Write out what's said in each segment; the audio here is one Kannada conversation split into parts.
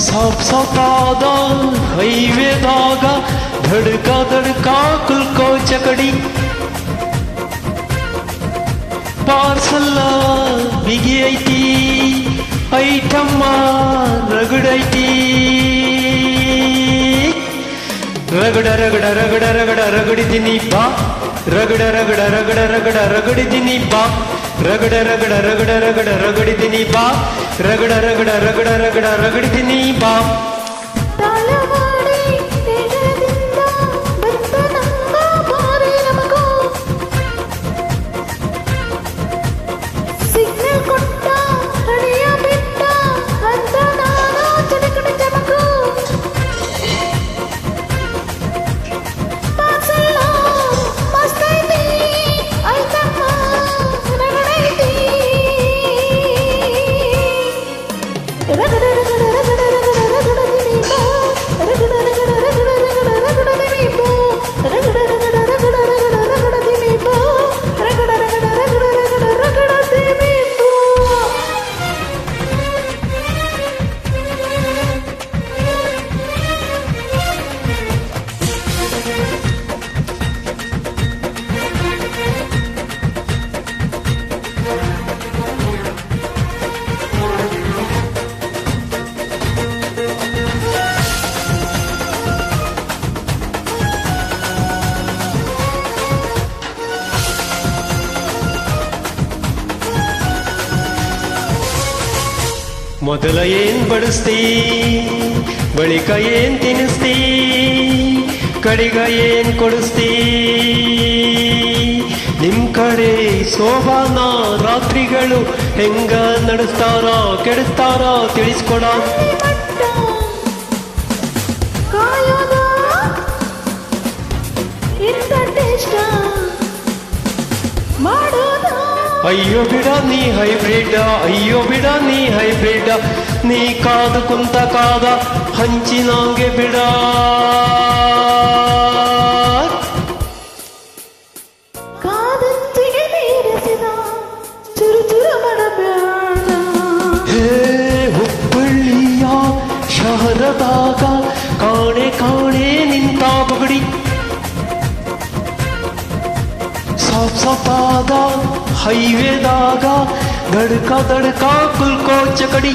ಸಾಪ್ ಸಾಪಾದ ಹೈವೇದಾಗ ಧಡ್ಕ ಧಡ್ಕ ಕುಲ್ಕೋ ಚಕಡಿ ಪಾರ್ಸಲ್ಲ ಬಿಗಿ ಐತಿ ಐಟಮ್ಮ ರಗಡೈತಿ ರಗಡ ರಗಡ ರಗಡ ರಗಡ ರಗಡಿದ್ದೀನಿ ಬಾ ರಗಡ ರಗಡ ರಗಡ ರಗಡ ರಗಡಿದ್ದೀನಿ ಬಾ ರಗಡ ರಗಡ ರಗಡ ರಗಡ ರಗಡಿದ್ದೀನಿ ಬಾ ರಗಡ ರಗಡ ರಗಡ ರಗಡ ರಗಡಿದ್ದೀನಿ ಬಾ ಮೊದಲ ಏನ್ ಬಡಿಸ್ತೀ ಬಳಿಕ ಏನ್ ತಿನ್ನಿಸ್ತೀ ಕಡಿಗ ಏನ್ ಕೊಡಿಸ್ತೀ ನಿಮ್ ಕಡೆ ಸೋಬಾನ ರಾತ್ರಿಗಳು ಹೆಂಗ ನಡೆಸ್ತಾರ ಕೆಡಿಸ್ತಾರ ತಿಳಿಸ್ಕೊಡ ಅಯ್ಯೋ ಬಿಡ ನೀ ಹೈಬ್ರಿಡ್ ಅಯ್ಯೋ ಬಿಡ ನೀ ಹೈಬ್ರಿಡ್ ನೀ ಕಾದು ಕುಂತ ಕಾದ ಹಂಚಿನಂಗೆ ಬಿಡ ಹೇ ಹುಬ್ಬಳ್ಳಿಯ ಶಹರದಾಗ ಕಾಣೆ ಕಾಣೆ ನಿಂತ ಬಗಡಿ ಸಾಪ್ ಸಾಪಾದ ಹೈವೇದಾಗ ಧಡ್ಕ ಧಡ್ಕ ಕುಲ್ಕೋ ಚಕಡಿ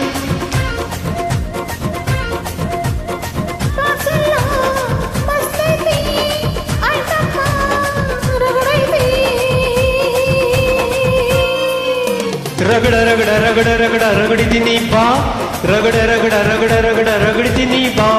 ರಗಡ ರಗಡ ರಗಡ ರಗಡ ರಗಡಿದ್ದೀನಿ ಬಾ ರಗಡ ರಗಡ ರಗಡ ರಗಡ ರಗಡಿದ್ದೀನಿ ಬಾ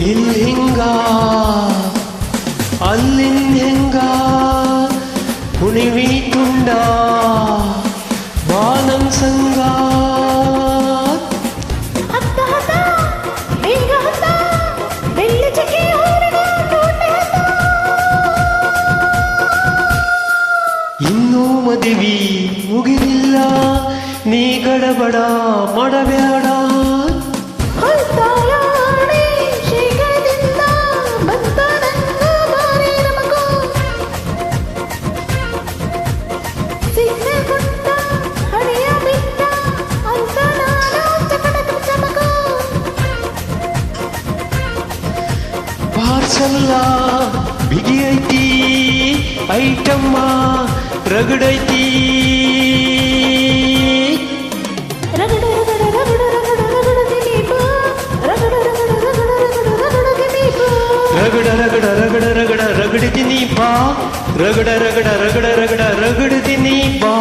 ಇಲ್ಲಿ ಹಿಂಗ ಅಲ್ಲಿನ್ ಹೆಂಗ ಹುಣಿವಿ ತುಂಡ ಬಾನಂ ಸಂಗ ಇನ್ನೂ ಮದುವೆ ಮುಗಿದಿಲ್ಲ ನೀ ಗಡಬಡ ಮಾಡಬೇಡ ಪಾರ್ಸಲ್ಲ ಬಿಗಿ ಐತಿ ಐಟಮ್ಮ ರಗಡೈತಿ ರಗಡ ರಗಡ ರಗಡ ರಗಡ ರಗಡ ರಗಡ ರಗಡ ರಗಡ ರಗಡಿದೀನಿ ಬಾ